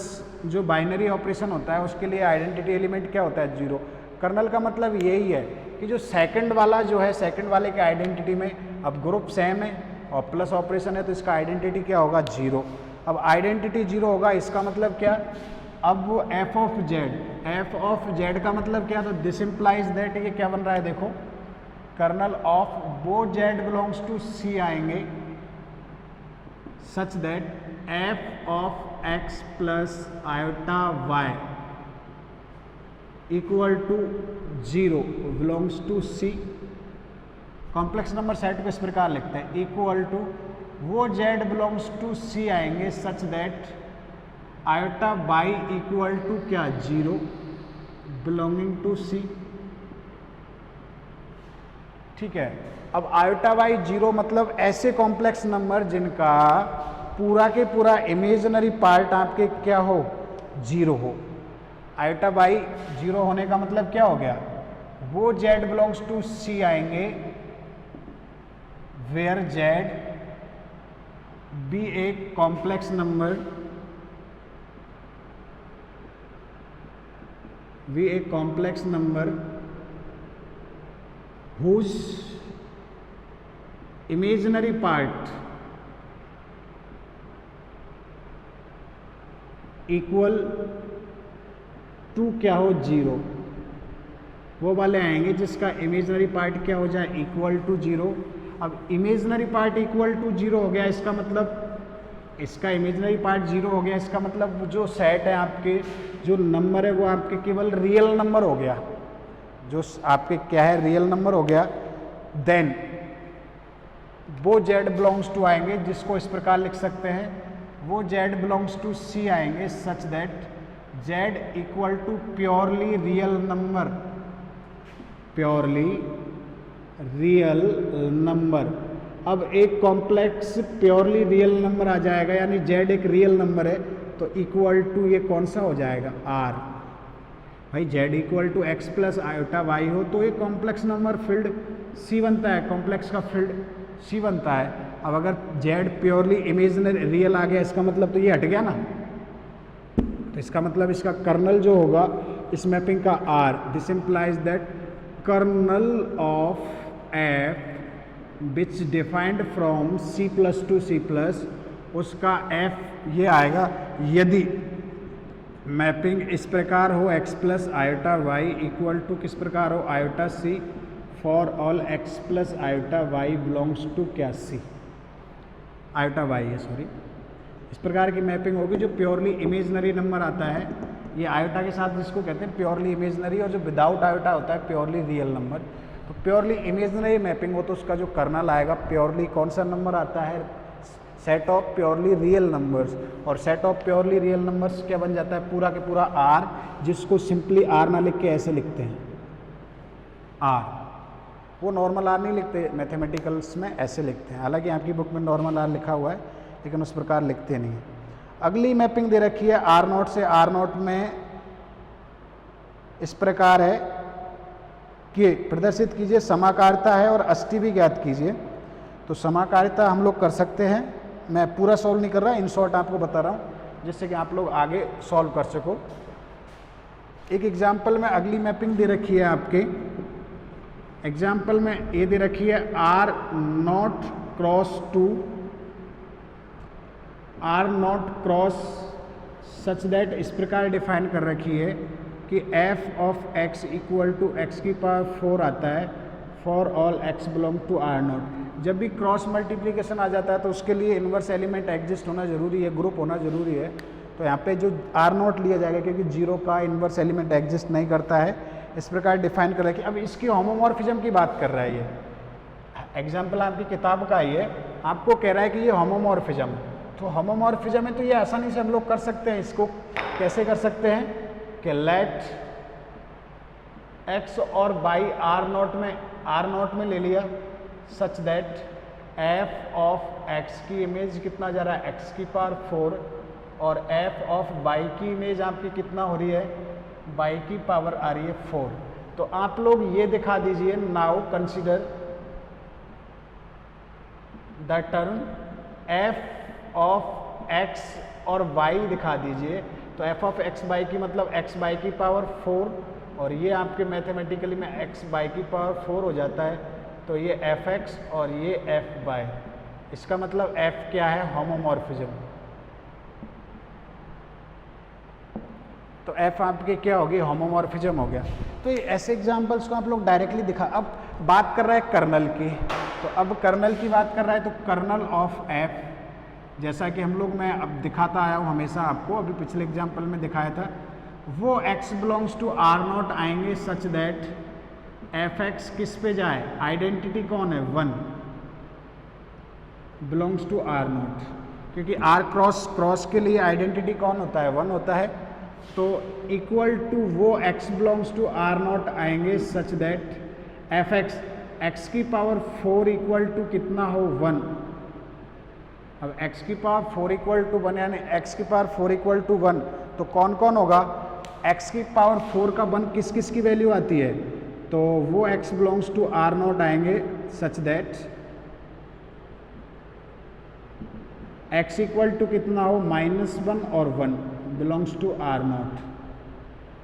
जो बाइनरी ऑपरेशन होता है उसके लिए आइडेंटिटी एलिमेंट क्या होता है, 0। कर्नल का मतलब यही है कि जो सेकंड वाला जो है, सेकंड वाले के आइडेंटिटी में अब ग्रुप सेम है और प्लस ऑपरेशन है, तो इसका आइडेंटिटी क्या होगा, 0। अब आइडेंटिटी 0 होगा, इसका मतलब क्या, अब वो F ऑफ Z का मतलब क्या, तो दिस इम्प्लाइज दैट, ये क्या बन रहा है देखो, कर्नल ऑफ वो Z बिलोंग्स टू C आएंगे such that F of X plus iota Y equal to 0 belongs to C। Complex number set को इस प्रकार लिखते हैं, इक्वल टू वो Z बिलोंग्स टू C आएंगे such that iota y equal to क्या, 0 belonging to C, ठीक है। अब आयोटा y 0 मतलब ऐसे कॉम्प्लेक्स नंबर जिनका पूरा के पूरा इमेजिनरी पार्ट आपके क्या हो, 0 हो। आयोटा y 0 होने का मतलब क्या हो गया, वो Z बिलोंग्स टू C आएंगे वेयर Z बी एक complex number, we a complex number whose imaginary part equal to क्या हो, 0। वो वाले आएंगे जिसका इमेजिनरी पार्ट क्या हो जाए, इक्वल टू 0। अब इमेजिनरी पार्ट इक्वल टू 0 हो गया, इसका मतलब इसका इमेजिनरी पार्ट 0 हो गया, इसका मतलब जो सेट है आपके, जो नंबर है वो आपके केवल रियल नंबर हो गया, जो आपके क्या है, रियल नंबर हो गया। देन वो Z बिलोंग्स टू आएंगे जिसको इस प्रकार लिख सकते हैं, वो Z बिलोंग्स टू C आएंगे such that Z equal to purely real number, purely real number. अब एक कॉम्प्लेक्स प्योरली रियल नंबर आ जाएगा, यानी Z एक रियल नंबर है, तो इक्वल टू ये कौन सा हो जाएगा, R। भाई Z equal to X plus iota Y हो तो ये कॉम्प्लेक्स नंबर फील्ड C बनता है, कॉम्प्लेक्स का फील्ड C बनता है। अब अगर Z प्योरली इमेजिनरी रियल आ गया, इसका मतलब तो ये हट गया ना, तो इसका मतलब इसका कर्नल जो होगा इस मैपिंग का R, this implies that kernel of F which defined from C plus to C plus, उसका F ये आएगा यदि मैपिंग इस प्रकार हो x plus iota y equal to किस प्रकार हो, iota C for all x plus iota y belongs to क्या, C, आयोटा y है, सॉरी। इस प्रकार की मैपिंग होगी जो प्योरली इमेजिनरी नंबर आता है, ये आयोटा के साथ जिसको कहते हैं प्योरली इमेजिनरी, और जो विदाउट आयोटा होता है प्योरली रियल नंबर। तो प्योरली इमेजिनरी मैपिंग हो तो उसका जो कर्नल आएगा प्योरली कौन सा नंबर आता है, set of purely real numbers, और set of purely real numbers क्या बन जाता है, पूरा के पूरा R, जिसको सिंपली R ना लिख के ऐसे लिखते हैं R, वो नॉर्मल R नहीं लिखते, मैथमेटिकल्स में ऐसे लिखते हैं, हालांकि आपकी बुक में नॉर्मल R लिखा हुआ है लेकिन उस प्रकार लिखते नहीं है। अगली मैपिंग दे रखी है R0 से R0 में इस प्रकार है कि प्रदर्शित कीजिए, समाकारिता है और अष्टी भी ज्ञात कीजिए। तो समाकारिता हम लोग कर सकते हैं, मैं पूरा सॉल्व नहीं कर रहा, इन शॉर्ट आपको बता रहा हूँ जिससे कि आप लोग आगे सॉल्व कर सको। एक एग्जाम्पल में अगली मैपिंग दे रखी है आपके एग्जाम्पल में ये दे रखी है R not cross to R not cross such that इस प्रकार डिफाइन कर रखी है कि f of x equal to x की पावर 4 आता है for all x belong to R not. जब भी क्रॉस मल्टीप्लिकेशन आ जाता है तो उसके लिए इन्वर्स एलिमेंट एग्जिस्ट होना जरूरी है, ग्रुप होना जरूरी है। तो यहाँ पे जो R नॉट लिया जाएगा क्योंकि जीरो का इन्वर्स एलिमेंट एग्जिस्ट नहीं करता है, इस प्रकार डिफाइन कर रखी है। अब इसकी होमोमॉर्फिज्म की बात कर रहा है, ये एग्जाम्पल आपकी किताब का ही है, आपको कह रहा है कि ये होमोमॉर्फिज्म। तो होमोमॉर्फिज्म है तो ये आसानी से हम लोग कर सकते हैं। इसको कैसे कर सकते हैं कि लेट x और y R नॉट में ले लिया सच दैट f ऑफ x की इमेज कितना जा रहा है x की पावर 4 और f ऑफ y की इमेज आपकी कितना हो रही है y की पावर आ रही है 4। तो आप लोग ये दिखा दीजिए, now consider the term f of x और y दिखा दीजिए। तो f ऑफ x y की मतलब x y की पावर 4 और ये आपके मैथमेटिकली में x y की पावर 4 हो जाता है। तो ये fx और ये fy, इसका मतलब f क्या है, होमोमॉर्फिज्म। तो f आपके क्या होगी, होमोमॉर्फिज्म हो गया। तो ये ऐसे एग्जांपल्स को आप लोग डायरेक्टली दिखा। अब बात कर रहा है कर्नल की, तो अब कर्नल की बात कर रहा है तो कर्नल ऑफ f, जैसा कि हम लोग मैं अब दिखाता आया हूँ हमेशा आपको, अभी पिछले एग्जाम्पल में दिखाया था, वो x belongs to R not आएंगे सच दैट fx किस पे जाए, आइडेंटिटी कौन है 1 बिलोंग्स टू R नॉट, क्योंकि R क्रॉस के लिए आइडेंटिटी कौन होता है 1 होता है। तो इक्वल टू वो x belongs to R not आएंगे सच दैट fx x की पावर 4 इक्वल टू कितना हो 1। अब x की पावर 4 इक्वल टू 1 यानी x की पावर 4 इक्वल टू 1, तो कौन कौन होगा, x की पावर 4 का 1 किस किस की वैल्यू आती है, तो वो x belongs to R not आएंगे such that x equal to कितना हो -1 और 1 बिलोंग्स टू R नॉट।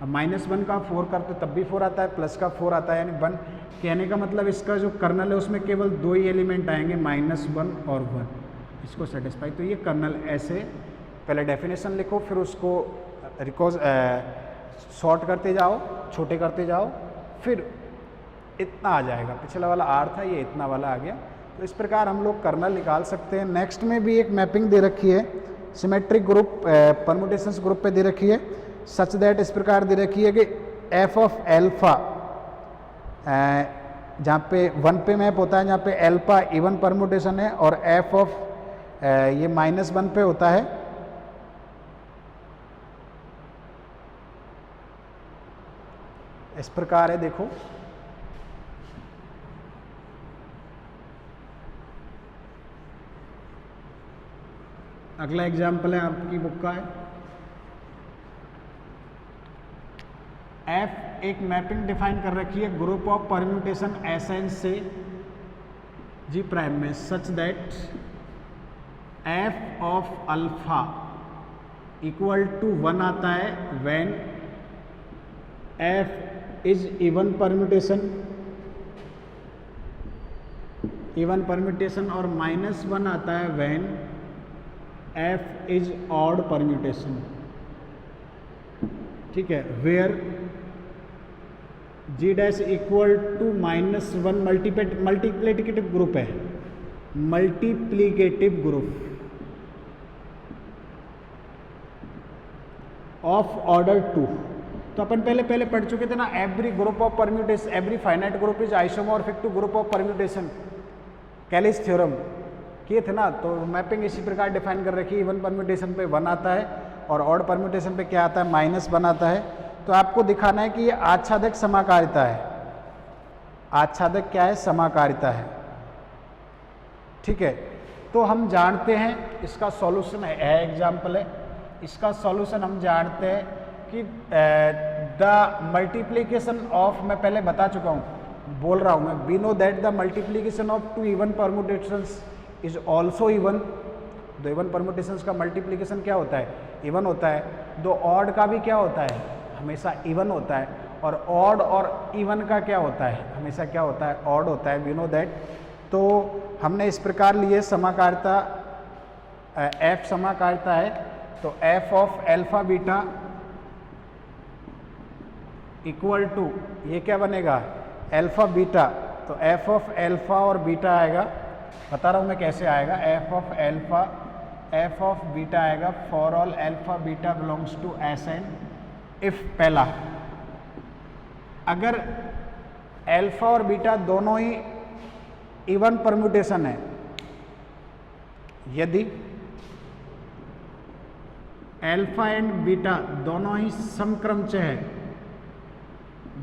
अब -1 का 4 करते तब भी 4 आता है, प्लस का 4 आता है यानी 1। कहने का मतलब इसका जो कर्नल है उसमें केवल 2 ही एलिमेंट आएंगे, -1 और 1, इसको सेटिस्फाई। तो ये कर्नल ऐसे पहले डेफिनेशन लिखो, फिर उसको शॉर्ट करते जाओ, छोटे करते जाओ, फिर इतना आ जाएगा। पिछला वाला R था, ये इतना वाला आ गया। तो इस प्रकार हम लोग कर्नल निकाल सकते हैं। नेक्स्ट में भी एक मैपिंग दे रखी है, सिमेट्रिक ग्रुप परमुटेशंस ग्रुप पे दे रखी है सच दैट इस प्रकार दे रखी है कि f ऑफ एल्फा, जहाँ पे 1 पे मैप होता है, जहाँ पे एल्फा इवन परमुटेशन है और f ऑफ ये -1 पे होता है। इस प्रकार है, देखो अगला एग्जाम्पल है आपकी बुक का है, f एक मैपिंग डिफाइन कर रखी है ग्रुप ऑफ परम्यूटेशन Sn से G प्राइम में such that f of alpha equal to 1 आता है when f is even permutation और -1 आता है when f is odd permutation. ठीक है, where G dash equal to -1 multiplicative group है, मल्टीप्लिकेटिव ग्रुप ऑफ ऑर्डर 2। तो अपन पहले पढ़ चुके थे ना, every group of permutation, every finite group is isomorphic to group of permutation, Kallis theorem किए थे ना। तो मैपिंग इसी प्रकार डिफाइन कर रखी है, इवन परम्यूटेशन पे 1 आता है और ऑड परम्यूटेशन पे क्या आता है, -1 आता है। तो आपको दिखाना है कि ये आच्छादक समाकारिता है। आच्छादक क्या है, समाकारिता है। ठीक है, तो हम जानते हैं इसका सॉल्यूशन है, एग्जाम्पल है, इसका सॉल्यूशन हम जानते हैं कि द मल्टीप्लीकेशन ऑफ, मैं पहले बता चुका हूँ, बोल रहा हूँ मैं, we know that the multiplication of two even permutations is also even. दो इवन परमुटेशंस का मल्टीप्लीकेशन क्या होता है? इवन होता है। दो ऑड का भी क्या होता है? हमेशा इवन होता है। और ऑड और इवन का क्या होता है? हमेशा क्या होता है? ऑड होता है। We know that. तो हमने इस प्रकार लिए समाकारिता, एफ समाकारिता है, तो f of alpha beta equal to, ये क्या बनेगा? Alpha beta. तो एफ ऑफ एल्फा और बीटा आएगा, बता रहा हूँ मैं कैसे आएगा। F of alpha, f of beta आएगा for all alpha beta belongs to S n if, पहला, अगर एल्फा और बीटा दोनों ही इवन परम्यूटेशन है, यदि एल्फा एंड बीटा दोनों ही समक्रमचय है,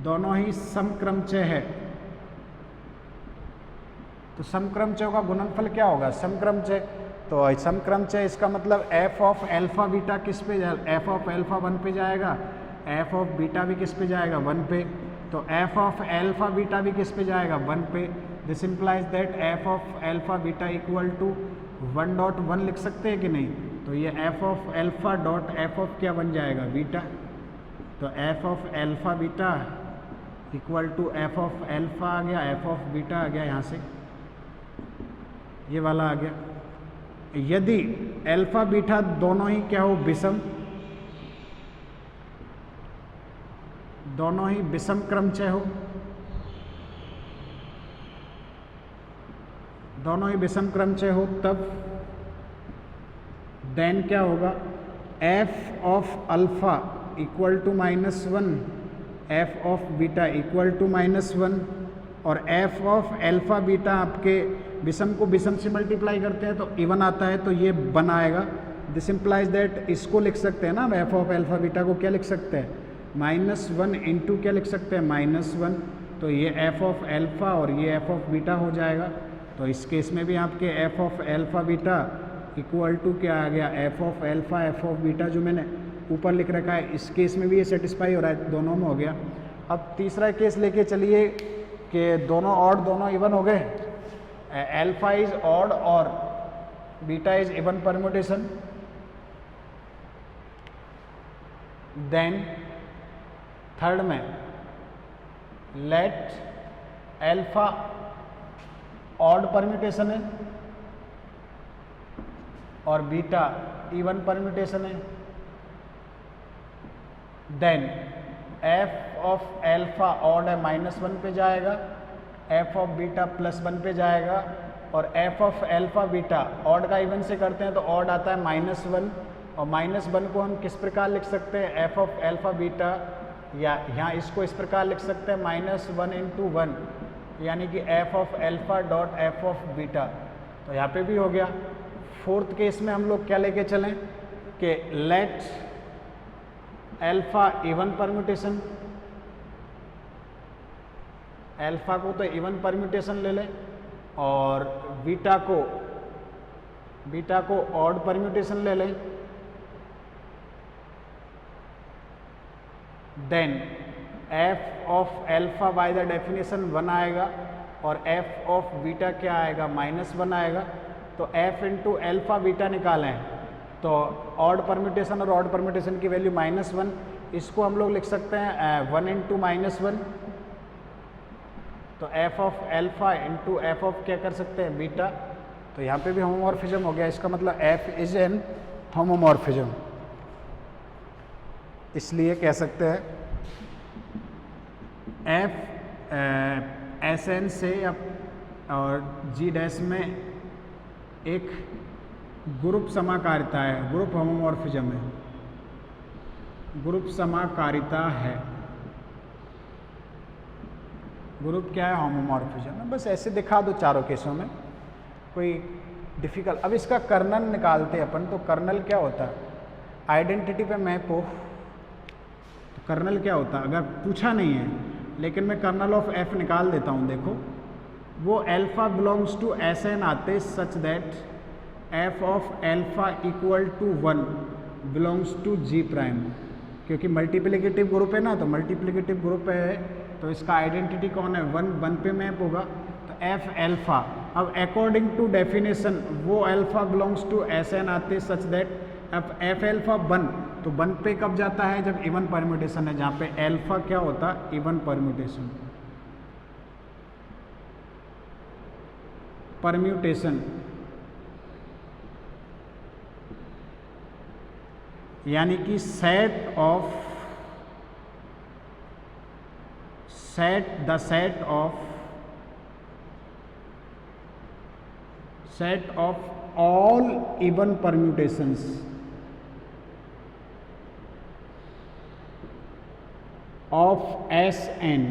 दोनों ही समक्रमचय है, तो समक्रमचयों का गुणनफल क्या होगा? समक्रमचय। तो समक्रमचय इसका मतलब एफ ऑफ एल्फा बीटा किस पे जाएगा? एफ ऑफ एल्फा 1 पे जाएगा, एफ ऑफ बीटा भी किस पे जाएगा? 1 पे। तो एफ ऑफ एल्फा बीटा भी किस पे जाएगा? 1 पे। This implies that F of alpha beta equal to 1.1 लिख सकते हैं कि नहीं? तो ये f of alpha dot f of क्या बन जाएगा? बीटा। तो f of alpha beta equal to f of alpha आ गया, एफ ऑफ बीटा आ गया, यहाँ से ये वाला आ गया। यदि एल्फा बीटा दोनों ही क्या हो? विषम, दोनों ही विषम क्रमचय हो, दोनों ही विषम क्रमचय हो, तब देन क्या होगा? F of alpha equal to -1, f of beta equal to -1, और एफ ऑफ एल्फा बीटा आपके विषम को विषम से मल्टीप्लाई करते हैं तो इवन आता है, तो ये 1 आएगा। दिस इम्प्लाइज दैट, इसको लिख सकते हैं ना एफ ऑफ एल्फा बीटा को, क्या लिख सकते हैं? -1 इंटू क्या लिख सकते हैं? -1। तो ये एफ ऑफ एल्फा और ये एफ ऑफ बीटा हो जाएगा। तो इस केस में भी आपके f of alpha beta equal to क्या आ गया? F of alpha f of beta, जो मैंने ऊपर लिख रखा है, इस केस में भी ये सेटिस्फाई हो रहा है, दोनों में हो गया। अब तीसरा केस लेके चलिए कि दोनों ऑड दोनों इवन हो गए, एल्फा इज ऑड और beta is even permutation. Then third में लेट एल्फा ऑड परम्यूटेशन है और बीटा इवन परम्यूटेशन है। Then f of alpha odd है, -1 पे जाएगा, एफ ऑफ बीटा +1 पे जाएगा, और F of alpha beta odd का इवन से करते हैं तो ऑड आता है -1, और -1 को हम किस प्रकार लिख सकते हैं? एफ ऑफ एल्फा बीटा, या यहाँ इसको इस प्रकार लिख सकते हैं -1 × 1, यानी कि F of alpha dot f of beta. तो यहाँ पे भी हो गया। फोर्थ केस में हम लोग क्या लेके चलें कि late alpha even permutation, alpha को तो इवन परम्यूटेशन ले लें और बीटा को ऑड परम्यूटेशन ले लें। Then f of alpha by the definition 1 आएगा और एफ ऑफ बीटा क्या आएगा? -1 आएगा। तो एफ इंटू एल्फा बीटा निकालें तो ऑड परम्यूटेशन और ऑड परम्यूटेशन की वैल्यू -1, इसको हम लोग लिख सकते हैं 1 × -1। तो f of alpha into F of क्या कर सकते हैं? बीटा। तो यहाँ पे भी होमोमॉर्फिज्म हो गया, इसका मतलब एफ इज एन होमोमॉर्फिज्म। इसलिए कह सकते हैं एफ एस एन से और जी डैश में एक ग्रुप समाकारिता है, ग्रुप होमोमॉर्फिज्म है, ग्रुप समाकारिता है। ग्रुप क्या है? होमोमॉर्फिज्म है। बस ऐसे दिखा दो चारों केसों में, कोई डिफिकल्ट। अब इसका कर्नल निकालते हैं अपन। तो कर्नल क्या होता है? आइडेंटिटी पे मैप हो तो कर्नल क्या होता है? अगर पूछा नहीं है लेकिन मैं कर्नल ऑफ एफ निकाल देता हूँ। देखो, वो alpha belongs to S n आते such that F of alpha equal to 1 belongs to G prime. क्योंकि मल्टीप्लिकेटिव ग्रुप है ना, तो मल्टीप्लिकेटिव ग्रुप है तो इसका आइडेंटिटी कौन है, 1 पे मैप होगा, तो एफ एल्फा। अब अकॉर्डिंग टू डेफिनेशन वो अल्फा बिलोंग्स टू एसएन आते सच दैट एफ एल्फा 1, तो 1 पे कब जाता है, जब इवन परम्यूटेशन है, जहाँ पे एल्फा क्या होता है, इवन परम्यूटेशन। यानी कि set of all even permutations of Sn।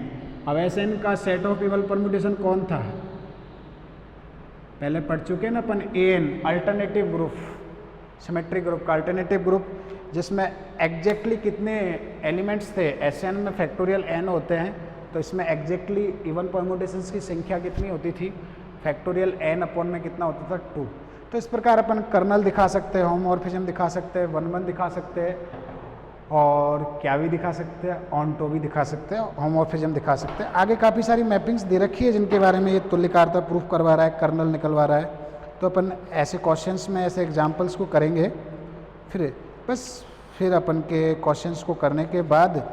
अब Sn का सेट ऑफ इवन परम्यूटेशन कौन था, पहले पढ़ चुके ना अपन, An alternative group, symmetric group का अल्टरनेटिव ग्रुप, जिसमें एग्जैक्टली कितने एलिमेंट्स थे, Sn में फैक्टोरियल n होते हैं, तो इसमें एग्जैक्टली इवन परम्यूटेशंस की संख्या कितनी होती थी, फैक्टोरियल n अपॉन में कितना होता था, 2। तो इस प्रकार अपन कर्नल दिखा सकते हैं, होमोमॉर्फिज्म दिखा सकते हैं, 1 दिखा सकते हैं, और क्या भी दिखा सकते हैं, ऑनटो भी दिखा सकते हैं, होमोमॉर्फिज्म दिखा सकते हैं। आगे काफ़ी सारी मैपिंग्स दे रखी है जिनके बारे में ये तुल्यकारता प्रूफ करवा रहा है, कर्नल निकलवा रहा है। तो अपन ऐसे क्वेश्चंस में ऐसे एग्जांपल्स को करेंगे, फिर अपन के क्वेश्चंस को करने के बाद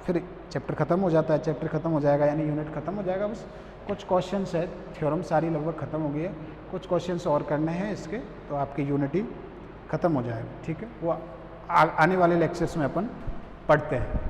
फिर चैप्टर ख़त्म हो जाता है, चैप्टर ख़त्म हो जाएगा यानी यूनिट ख़त्म हो जाएगा। बस कुछ क्वेश्चंस है, थ्योरम सारी लगभग ख़त्म हो गई है, कुछ क्वेश्चंस और करने हैं इसके, तो आपकी यूनिट ही ख़त्म हो जाएगा। ठीक है, वो आने वाले लेक्चर्स में अपन पढ़ते हैं।